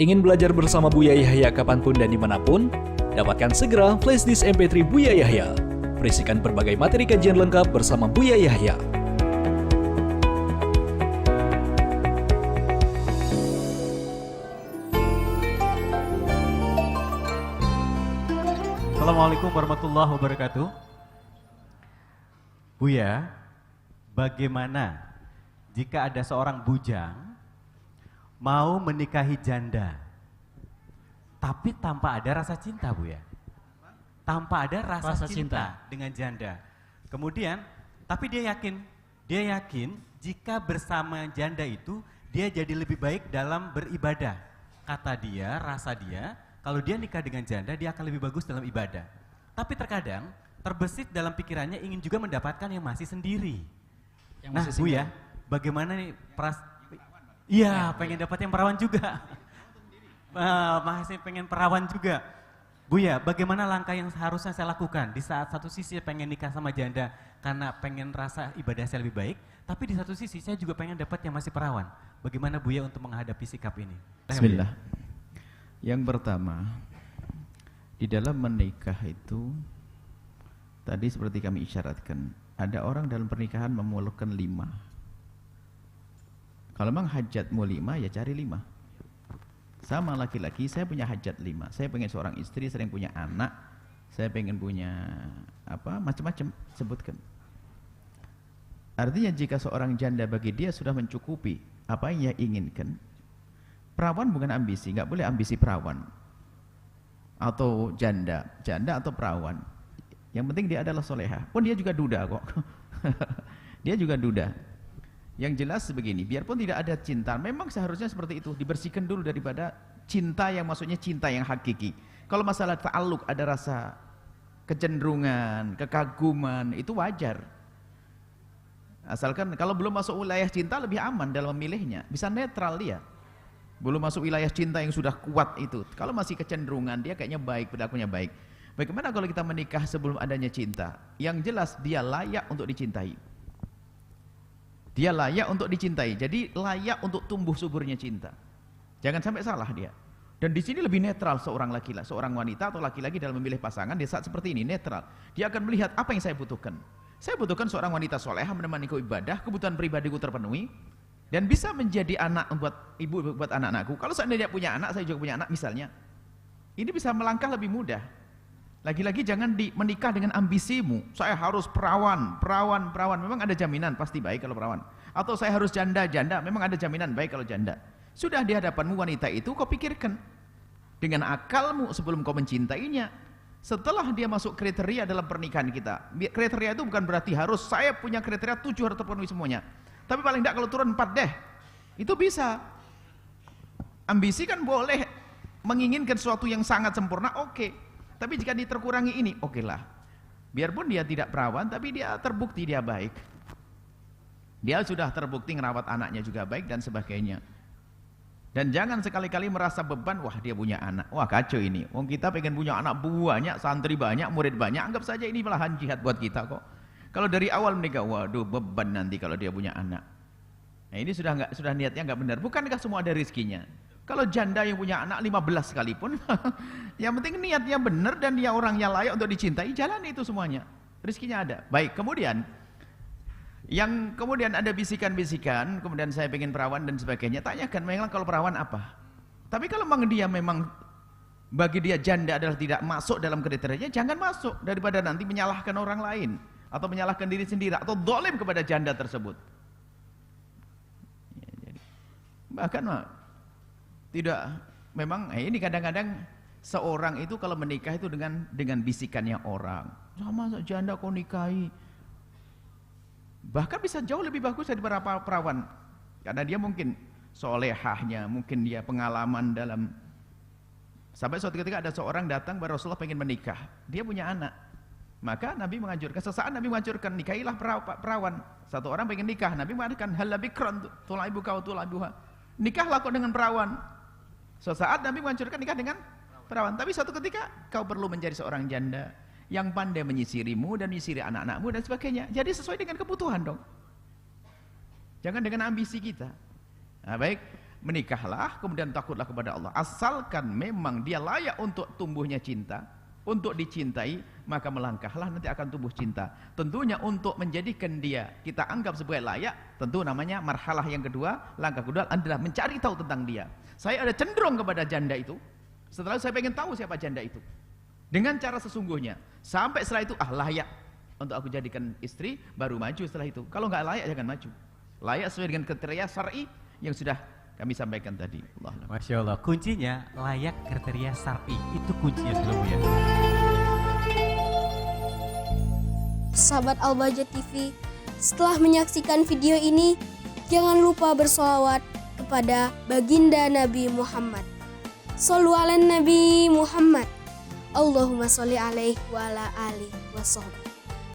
Ingin belajar bersama Buya Yahya kapanpun dan dimanapun? Dapatkan segera flashdisk MP3 Buya Yahya. Berisikan berbagai materi kajian lengkap bersama Buya Yahya. Assalamualaikum warahmatullahi wabarakatuh. Buya, bagaimana jika ada seorang bujang mau menikahi janda, tapi tanpa ada rasa cinta, Buya? Tanpa ada rasa cinta dengan janda. Kemudian, tapi dia yakin jika bersama janda itu dia jadi lebih baik dalam beribadah. Kata dia, rasa dia, kalau dia nikah dengan janda, dia akan lebih bagus dalam ibadah. Tapi terkadang terbesit dalam pikirannya ingin juga mendapatkan yang masih sendiri. Buya, bagaimana nih Iya, pengen dapat yang perawan juga. Masih pengen perawan juga. Buya, bagaimana langkah yang harusnya saya lakukan di saat satu sisi pengen nikah sama janda karena pengen rasa ibadah saya lebih baik, tapi di satu sisi saya juga pengen dapat yang masih perawan. Bagaimana Buya untuk menghadapi sikap ini? Bismillah. Yang pertama, di dalam menikah itu, tadi seperti kami isyaratkan, ada orang dalam pernikahan memerlukan 5. Kalau memang hajatmu 5, ya cari 5. Sama laki-laki, saya punya hajat 5. Saya pengen seorang istri, sering punya anak, saya pengen punya apa, macam-macam, sebutkan. Artinya jika seorang janda bagi dia sudah mencukupi apa yang ia inginkan, perawan bukan ambisi, nggak boleh ambisi perawan atau janda atau perawan. Yang penting dia adalah solehah. Pun dia juga duda kok. Dia juga duda. Yang jelas begini, biarpun tidak ada cinta, memang seharusnya seperti itu, dibersihkan dulu daripada cinta yang maksudnya cinta yang hakiki. Kalau masalah ta'alluq ada rasa kecenderungan, kekaguman, itu wajar. Asalkan kalau belum masuk wilayah cinta lebih aman dalam memilihnya, bisa netral dia. Belum masuk wilayah cinta yang sudah kuat itu. Kalau masih kecenderungan, dia kayaknya baik, perilakunya baik. Bagaimana kalau kita menikah sebelum adanya cinta? Yang jelas dia layak untuk dicintai. Dia layak untuk dicintai. Jadi layak untuk tumbuh suburnya cinta. Jangan sampai salah dia. Dan di sini lebih netral seorang laki-laki, seorang wanita atau laki-laki dalam memilih pasangan di saat seperti ini, netral. Dia akan melihat apa yang saya butuhkan. Saya butuhkan seorang wanita solehah menemaniku ibadah, kebutuhan pribadiku terpenuhi, dan bisa menjadi anak buat ibu, buat anak-anakku. Kalau seandainya punya anak, saya juga punya anak misalnya. Ini bisa melangkah lebih mudah. Lagi-lagi jangan menikah dengan ambisimu. Saya harus perawan. Memang ada jaminan pasti baik kalau perawan. Atau saya harus janda. Memang ada jaminan baik kalau janda. Sudah di hadapanmu wanita itu, kau pikirkan dengan akalmu sebelum kau mencintainya. Setelah dia masuk kriteria dalam pernikahan kita. Kriteria itu bukan berarti harus saya punya kriteria 7 harus terpenuhi semuanya. Tapi paling tidak kalau turun 4 deh. Itu bisa. Ambisi kan boleh menginginkan sesuatu yang sangat sempurna, oke. Tapi jika diterkurangi ini, oke lah. Biarpun dia tidak perawan, tapi dia terbukti dia baik. Dia sudah terbukti ngerawat anaknya juga baik dan sebagainya. Dan jangan sekali-kali merasa beban, wah dia punya anak, wah kacau ini. Wong kita pengen punya anak banyak, santri banyak, murid banyak, anggap saja ini malahan jihad buat kita kok. Kalau dari awal menikah, waduh beban nanti kalau dia punya anak. Nah ini sudah niatnya nggak benar. Bukankah semua ada rizkinya? Kalau janda yang punya anak 15 sekalipun, yang penting niatnya benar dan dia orangnya layak untuk dicintai, jalan itu semuanya. Rizkinya ada. Baik, kemudian ada bisikan-bisikan, kemudian saya pengen perawan dan sebagainya. Tanyakan, memang kalau perawan apa? Tapi kalau memang dia memang bagi dia janda adalah tidak masuk dalam kriterianya, jangan masuk daripada nanti menyalahkan orang lain atau menyalahkan diri sendiri atau dolim kepada janda tersebut. Bahkan tidak, memang ini kadang-kadang seorang itu kalau menikah itu dengan bisikannya orang. Sama janda kau nikahi. Bahkan bisa jauh lebih bagus daripada perawan. Karena dia mungkin solehahnya, mungkin dia pengalaman dalam. Sampai suatu ketika ada seorang datang kepada Rasulullah pengen menikah. Dia punya anak. Maka Nabi menganjurkan, sesaat Nabi menganjurkan, nikahilah perawan. Satu orang pengen nikah, Nabi mengatakan, hal bikron tulaibuka wa tulaibuha. Nikahlah kau dengan perawan. Sesaat Nabi menganjurkan nikah dengan perawan. Tapi suatu ketika kau perlu menjadi seorang janda yang pandai menyisirimu dan menyisiri anak-anakmu dan sebagainya. Jadi sesuai dengan kebutuhan dong. Jangan dengan ambisi kita. Nah, baik. menikahlah, kemudian takutlah kepada Allah. Asalkan memang dia layak untuk tumbuhnya cinta, untuk dicintai, maka melangkahlah, nanti akan tumbuh cinta. Tentunya untuk menjadikan dia kita anggap sebagai layak, tentu namanya marhalah yang kedua, langkah kedua adalah mencari tahu tentang dia. Saya ada cenderung kepada janda itu, setelah itu saya pengen tahu siapa janda itu. Dengan cara sesungguhnya, sampai setelah itu layak untuk aku jadikan istri, baru maju setelah itu. Kalau nggak layak, jangan maju. Layak sesuai dengan kriteria syar'i yang sudah kami sampaikan tadi. Masya Allah, kuncinya layak kriteria syar'i, itu kuncinya sebenarnya. Sahabat Al-Bahjah TV, setelah menyaksikan video ini, jangan lupa bersolawat kepada baginda Nabi Muhammad. Shollu ala Nabi Muhammad. Allahumma sholli alaihi wa ala alihi wa sahbihi.